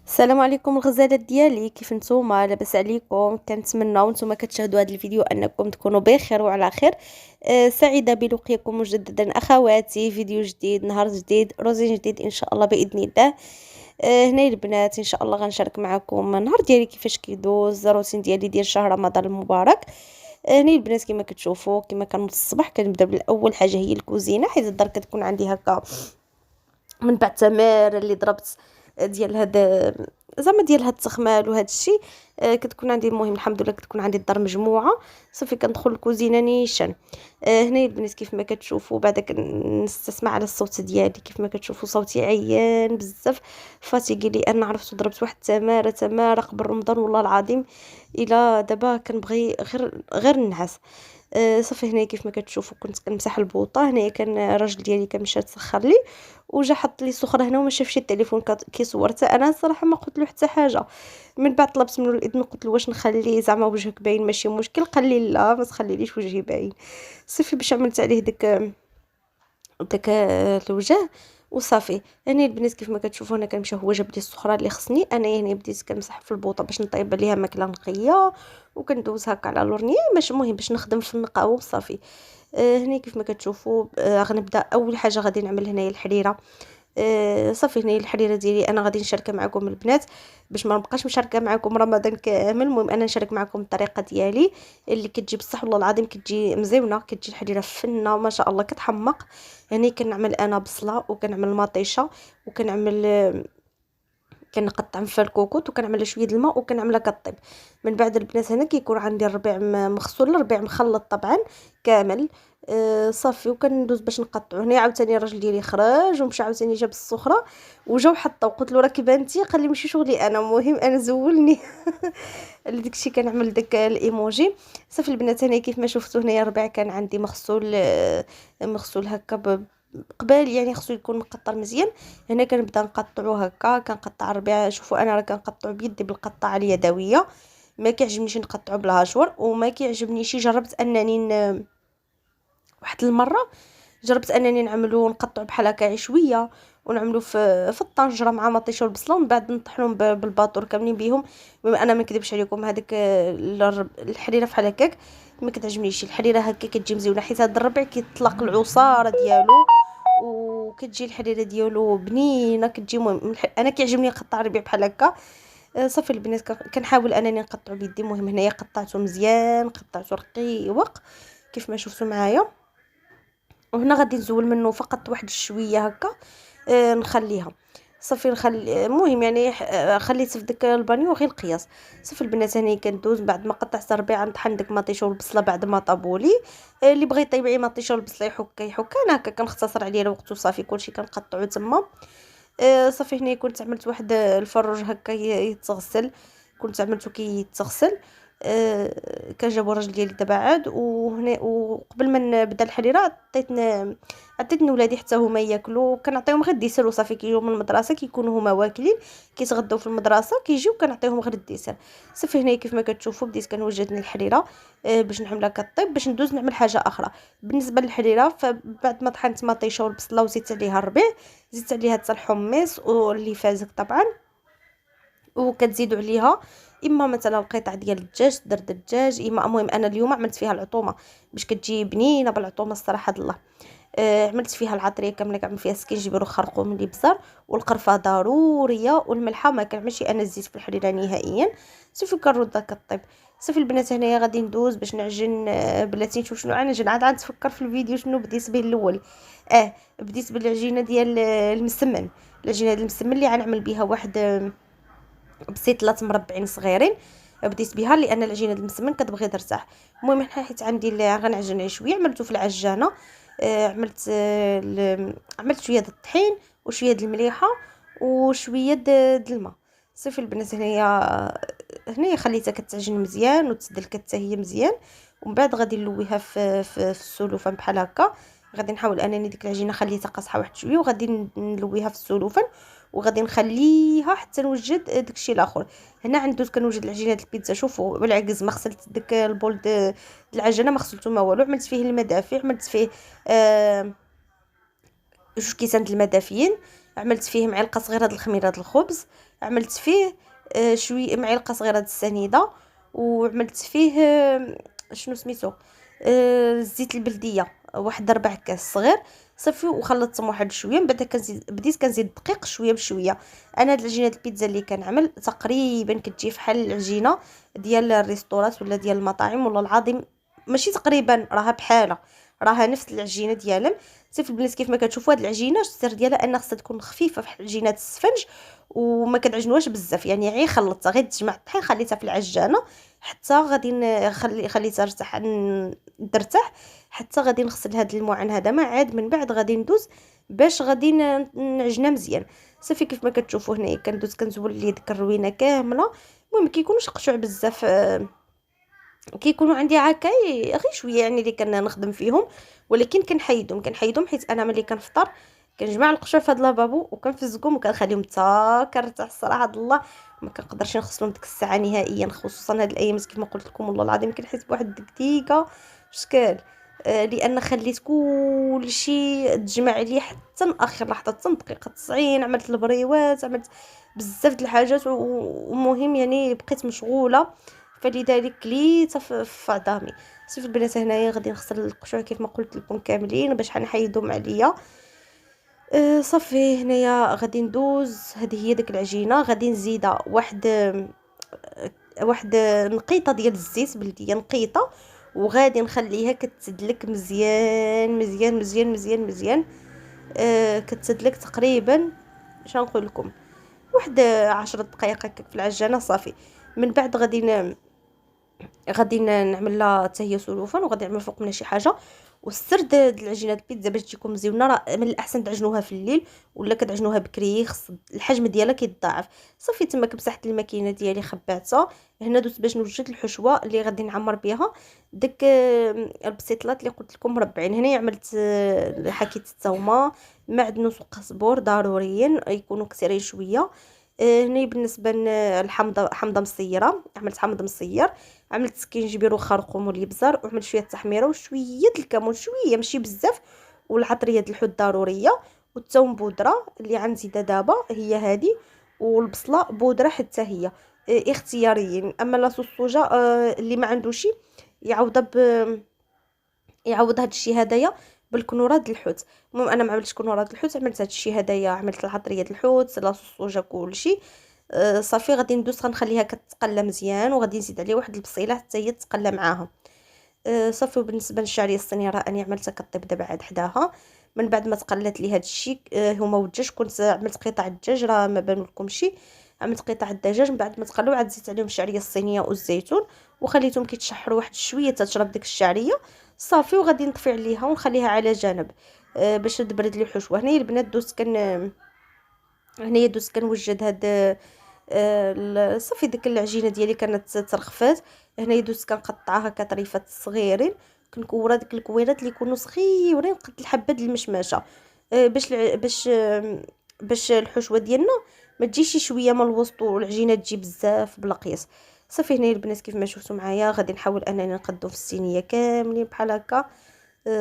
السلام عليكم الغزالات ديالي، كيف نتوما؟ لاباس عليكم؟ كنتمنى وانتم كتشاهدوا هذا الفيديو انكم تكونوا بخير وعلى خير. سعيده بلقياكم مجددا اخواتي، فيديو جديد، نهار جديد، روزين جديد ان شاء الله باذن الله. هنا البنات ان شاء الله غنشارك معكم النهار ديالي كيفاش كيدوز، الروتين ديالي ديال شهر رمضان المبارك. هنا البنات كما كتشوفوا، كما كنوض الصباح كنبدا بالاول حاجه هي الكوزينه، حيت الدار كتكون عندي هكا من بعد تمار اللي ضربت ديال هذا، زعما ديال هاد التخمال وهذا الشيء. كتكون عندي، المهم الحمد لله كتكون عندي الدار مجموعه. صافي كندخل الكوزينه نيشان. هنا البنات كيف ما كتشوفوا بعدا كنستسمع على الصوت ديالي، كيف ما كتشوفوا صوتي عيان بزاف. فاتي قال لي انا عرفت ضربت واحد تماره قبل رمضان والله العظيم، الى دابا كنبغي غير النعاس. صافي هنا كيف ما كتشوفوا كنت كنمسح البوطه. هنا كان الراجل ديالي كان مشى تسخر لي وجا حط لي السخره هنا وما شافش التليفون كي صورته. انا الصراحه ما قلت له حتى حاجه. من بعد طلبت منه الاذن، قلت له واش نخلي زعما وجهك باين ماشي مشكل؟ قال لي لا ما تخليليش وجهي باين. صافي باش عملت عليه داك الوجه وصافي. هاني البنات كيف ما كتشوفوا انا كنمشي، هو جاب لي السخره اللي خصني، انا يعني بديت كنمسح في البوطه باش نطيب عليها ماكله نقيه، وكندوز هكا على لورني باش المهم باش نخدم في النقاوه وصافي. هنا كيف ما كتشوفوا غنبدا اول حاجه غادي نعمل هنايا الحريره. صافي هنا الحريره ديالي انا غادي نشاركها معكم البنات باش ما نبقاش مشاركه معكم رمضان كامل. المهم انا نشارك معكم الطريقه ديالي اللي كتجي بصح والله العظيم كتجي مزيونه، كتجي الحريره فنه ما شاء الله كتحمق. يعني كنعمل انا بصله وكنعمل مطيشه وكنعمل كنقطع فيها الكوكوط وكنعمل شويه الماء وكنعملها كطيب. من بعد البنات هنا كيكون عندي الربيع مغسول، الربيع مخلط طبعا كامل. صافي وكندوز باش نقطعو. هنا عاوتاني الراجل ديالي خرج ومشى عاوتاني جاب السخره وجا وحطها، وقلت له راكي بانتي، قال لي ماشي شغلي انا، المهم انا زولني. داكشي كنعمل داك الايموجي. صافي البنات هنا كيف ما شفتوا هنايا الربيع كان عندي مغسول، مغسول هكا قبال، يعني خصو يكون مقطر مزيان. هنا كنبدا نقطعو هكا، كنقطع الربيع. شوفوا انا راه كنقطعو بيدي بالقطاعه اليدويه، ما كيعجبنيش نقطعو بالهاشور وما كيعجبنيش. جربت انني واحد المره جربت انني نعملو نقطعو بحال هكا عشويه ونعملو في الطنجره مع مطيشه والبصله ومن بعد نطحنهم بالباطور كاملين بيهم. بما انا ما نكذبش عليكم هذيك الحريره فحال هكاك ما كتعجبنيش. الحريره هكا كتجي مزيونه حيت هذا الربع كيطلق العصاره ديالو وكتجي الحريره ديالو بنينه كتجي. مهم انا كيعجبني نقطع الربيع بحال هكا. صافي البنات كنحاول انني نقطعو بيدي. المهم هنايا قطعته مزيان، قطعته رقيق كيف ما شفتوا معايا. وهنا غادي نزول منه فقط واحد شويه هكا. نخليها صافي نخلي. المهم يعني خليت في داك البانيو غير القياس. صافي البنات هاني كندوز بعد ما قطعت الربيع نطحن داك مطيشه والبصله بعد ما طابولي. اللي بغى يطيب عي مطيشه والبصله يحك انا هكا كنختصر عليه الوقت وصافي كلشي كنقطعو تما. صافي هنا كنت عملت واحد الفروج هكا يتغسل، كنت عملته كيتغسل. كنجابو الراجل ديالي دابا عاد. وهنا وقبل ما نبدا الحريره عطيت ولادي حتى هما ياكلوا. كنعطيهم غير الديسير وصافي. كيجيو من المدرسه كيكونوا هما واكلين، كيتغداو في المدرسه كيجيو كنعطيهم غير الديسير. صافي هنا كيف ما كتشوفوا بديت كنوجد الحريره باش نعملها كطيب باش ندوز نعمل حاجه اخرى. بالنسبه للحريره فبعد ما طحنت مطيشه والبصله وزدت عليها الربيع، زدت عليها حتى الحمص واللي فازك طبعا، وكتزيدوا عليها اما مثلا القطع ديال الدجاج، درد الدجاج، اما المهم انا اليوم عملت فيها العطومه باش كتجي بنينه بالعطومه الصراحه الله. عملت فيها العطريه كامله، كنعمل فيها سكينجبير وخرقوم اللي بزار، والقرفه ضروريه، والملحه ما كنعملش انا الزيت في الحريره نهائيا. صافي كنردها كطيب. صافي البنات هنايا غادي ندوز باش نعجن. بلاتي نشوف شنو غنعجن. عاد نتفكر في الفيديو شنو بديت به الاول. بديت بالعجينه ديال المسمن. العجينه ديال المسمن اللي غنعمل بها واحد بسيطلات مربعين صغيرين. بديت بها لان العجينه المسمن كتبغي ترتاح. المهم حيت عندي اللي غنعجن شويه عملته في العجانه. عملت عملت شويه د الطحين وشويه د المليحه وشويه د الماء. صافي البنات هنايا خليتها كتعجن مزيان وتسدل حتى هي مزيان. ومن بعد غادي نلويها في السلوفان بحال هكا. غادي نحاول انني ديك العجينه خليتها قاصحه واحد شويه وغادي نلويها في السلوفان وغادي نخليها حتى نوجد داكشي الاخر. هنا عندوز كنوجد العجينه ديال البيتزا. شوفوا بالعكس ما غسلت داك البول العجينه ما غسلته ما والو. عملت فيه المدافع، عملت فيه جوج كيسان د المدافيين. عملت فيه معلقه صغيره د الخميره د الخبز، عملت فيه شويه معلقه صغيره د السنيده، وعملت فيه شنو سميتو الزيت البلديه واحد 4 كاس صغير صافي، وخلطتهم واحد شويه. من بعد بديت كنزيد الدقيق شويه بشويه. انا هاد العجينه البيتزا اللي كنعمل تقريبا كتجي فحال العجينه ديال الريستورات ولا ديال المطاعم، والله العظيم ماشي تقريبا، راها بحالها، راها نفس العجينه ديالهم. صافي البنات كيف ما كتشوفوا هاد العجينه السر ديالها ان خصها تكون خفيفه بحال عجينه السفنج، وما كتعجنوهاش بزاف، يعني غير خلطتها غير تجمع الطحين خليتها في العجانه حتى غادي خليتها ترتاح حتى غادي نغسل هاد المعان هذا ما عاد. من بعد غادي ندوز باش غادي نعجنها مزيان. صافي كيف ما كتشوفوا هنايا كندوز كنزول ليه ديك الروينه كامله. المهم كيكونوش قشوع بزاف، كيكونوا عندي عاكاي غير شويه يعني اللي كنخدم فيهم، ولكن كنحيدهم حيت انا ملي كنفطر كنجمع القشور في هذا لابابو وكنفزكم وكنخليهم حتى كنرتاح الصراحه د الله. ما كنقدرش نغسلهم ديك الساعه نهائيا، خصوصا هاد الايام كما قلت لكم والله العظيم كنحس بواحد الدقيقه شكال. لان خليت كلشي تجمع لي حتى اخر لحظه، حتى دقيقه 90 عملت البريوات، عملت بزاف د الحاجات، ومهم يعني بقيت مشغوله، فلذلك كليت في عظامي. صافي البنات هنايا غادي نغسل القشور كيف ما قلت لكم كاملين باش حنحيدهم عليا. صافي هنايا غادي ندوز، هذه هي ديك العجينه غادي نزيدها واحد نقيطه ديال الزيت بلديه، نقيطه، وغادي نخليها كتسدلك مزيان مزيان مزيان مزيان مزيان. كتسدلك تقريبا شنقول لكم واحد 10 دقائق هكاك في العجانه. صافي من بعد غادي نعمل لها حتى هي سلوفان، وغادي نعمل فوق منها شي حاجه. والسر د العجينه البيتزا باش تجيكم مزيونه راه من الاحسن تعجنوها في الليل ولا كتعجنوها بكري، خص الحجم ديالها كيتضاعف. صافي تما مسحت الماكينه ديالي خبعتها، هنا دوزت باش نوجد الحشوه اللي غادي نعمر بها داك البسيطلات اللي قلت لكم مربعين. هنا عملت حكيت الثومه، معدنوس وقزبور ضروريين يكونوا كثيرين شويه. هنا بالنسبه حمضه مصيره، عملت حمض مصير، عملت سكينجبير وخرقوم والابزار، وعملت شويه التحميره وشويه الكمون، شويه ماشي بزاف، والعطريه د الحوت ضروريه، والثوم بودره اللي غنزيدها دابا هي هذه، والبصله بودره حتى هي اختياريين. اما لاصوص الصوجا اللي ما عندوش يعوضها يعوض هذا الشيء هدايا بالكنورات د الحوت. المهم انا ما عملتش كنورات الحوت، عملت هذا الشيء هدايا، عملت العطريه د الحوت لاصوص الصوجا كلشي. صافي غادي ندوز غنخليها كتقلى مزيان، وغادي نزيد عليه واحد البصيله حتى هي تقلى معاها. صافي. وبالنسبه للشعريه الصينيه راه اني عملتها كطيب دابا عاد حداها من بعد ما تقلات لي هذا الشيء. هما والدجاج كنت عملت قطع الدجاج راه ما بانوا لكمش، عملت قطع الدجاج من بعد ما تقلوا عاد زدت عليهم الشعريه الصينيه والزيتون وخليتهم كيتشحروا واحد شويه تشرب ديك الشعريه. صافي وغادي نطفي عليها ونخليها على جنب باش تبرد لي الحشوه. هنايا البنات دوزت كنوجد هاد صافي ديك العجينه ديالي كانت ترخفات. هنايا دوزت كنقطعها كطريفات صغيرين، كنكورها ديك الكويرات اللي يكونوا صغيورين قد الحبه د المشماشه باش الحشوه ديالنا ما تجيش شويه من الوسط والعجينه تجي بزاف بلا قياس. صافي هنايا البنات كيف ما شفتوا معايا غادي نحاول انني نقدو في الصينيه كاملين بحال هكا.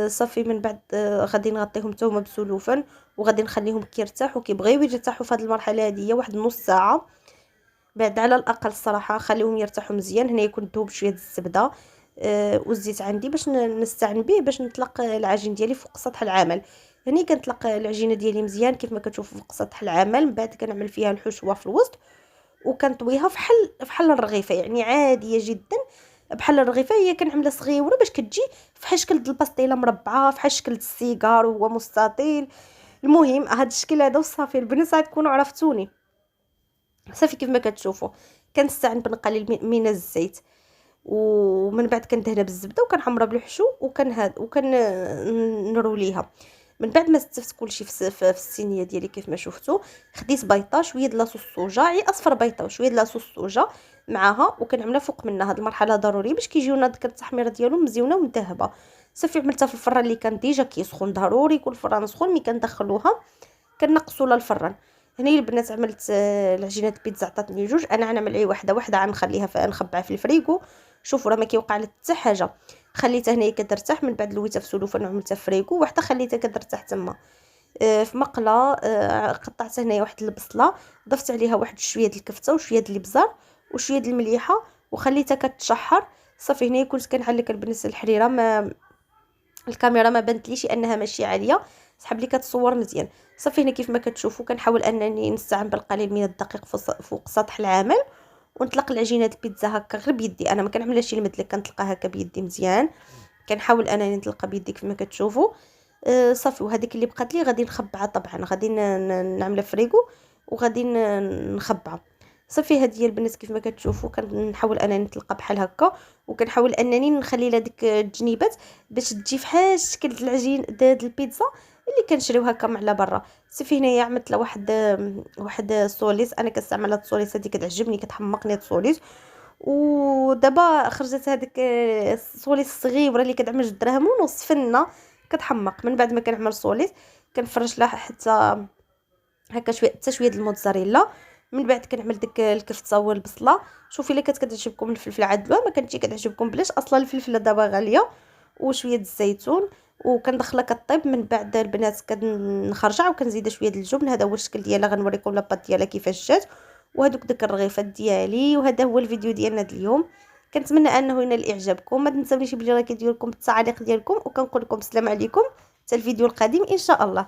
صافي من بعد غادي نغطيهم حتى هما بسلوفان، وغادي نخليهم كيرتاحوا كيبغيو يرتاحوا في هذه المرحله هذه واحد نص ساعه بعد على الاقل الصراحه. خليهم يرتاحوا مزيان. هنا يكون ذوب شويه الزبده والزيت عندي باش نستعن به باش نطلق العجين ديالي فوق سطح العمل. هني كنطلق العجينه ديالي مزيان كيف ما كتشوفوا فوق سطح العمل. من بعد كنعمل فيها الحشوه في الوسط وكنطويها فحال الرغيفه، يعني عاديه جدا بحال الرغيفه. هي كنعملها صغيره باش كتجي فحال شكل د الباستيله مربعه، فحال شكل د السيجار وهو مستطيل. المهم هذا الشكل هذا وصافي البنات تكونوا عرفتوني. صافي كيف ما كتشوفوا كنستعن بنقليل من الزيت، ومن بعد كندهنها بالزبده وكنحمرها بالحشو نروليها. من بعد ما استفت كلشي في الصينيه ديالي كيف ما شفتوا خديت بيضه شويه د لاصوص الصوجا، عي اصفر بيضه وشويه د لاصوص الصوجا معاها، وكنعملها فوق منها. هاد المرحله ضروري باش كيجيونا ديك التحميره ديالهم مزيونه ومذهبه. صافي عملتها في الفران اللي كان ديجا كيسخن، ضروري يكون الفران سخون ملي كندخلوها كنقصوا لها الفران. هنا البنات عملت العجينه البيتزا عطاتني جوج، انا غنعمل غير وحده غنخليها نخبعها في الفريكو. شوفوا راه ما كيوقع لها حتى حاجه. خليتها هنايا كترتاح من بعد لويتها في سلوفان وعملتها في فريكو وحتى خليتها كترتاح تما. في مقله قطعت هنايا واحد البصله، ضفت عليها واحد شويه د الكفته وشويه د الابزار وشويه د المليحه وخليتها كتشحر. صافي هنايا كنت كنحل كنبنس الحريره، ما الكاميرا ما بانتليش انها ماشي عاليه، سحب لي كتصور مزيان. صافي هنا كيف ما كتشوفوا كنحاول انني نستعمل بالقليل من الدقيق فوق سطح العمل، ونطلق العجينه البيتزا هكا غير بيدي، انا ما كنعملهاش المدلك، كنطلقها هكا بيدي مزيان، كنحاول انني نطلقها بيدي كيف ما كتشوفوا. صافي وهذيك اللي بقات لي غادي نخبعها، طبعا غادي نعملها فريغو وغادي نخبعها. صافي هذه هي البنات كيف ما كتشوفوا كنحاول انني نطلقها بحال هكا، وكنحاول انني نخلي لها ديك الجنيبات باش تجي فحال شكل العجين د البيتزا اللي كنشريو هكا من على برا. صافي هنايا عملت لها واحد السوليس، انا كنستعمل هاد السوليس هذه كتعجبني كتحمقني هاد السوليس. ودابا خرجت هذيك السوليس الصغيره اللي كتعمل 2 درهم ونص فنه كتحمق. من بعد ما كنعمل سوليس كنفرش لها حتى هكا شويه حتى شويه د الموتزاريلا، من بعد كنعمل ديك الكفته والبصله. شوفي الا كتعجبكم الفلفل عدلوه، ما كانتش كتعجبكم بلاش، اصلا الفلفله دابا غاليه، وشويه الزيتون وكندخلها كطيب. من بعد البنات كنخرجها وكنزيد شويه د الجبن. هذا هو الشكل ديالها، غنوريكم لاباط ديالها كيفاش جات. وهذوك ديك الرغيفات ديالي، وهذا هو الفيديو ديالنا اليوم. كنتمنى انه ينال اعجابكم، ما تنساونيش بلي لايك ديالكم بالتعاليق ديالكم، وكنقول لكم السلام عليكم حتى الفيديو القادم ان شاء الله.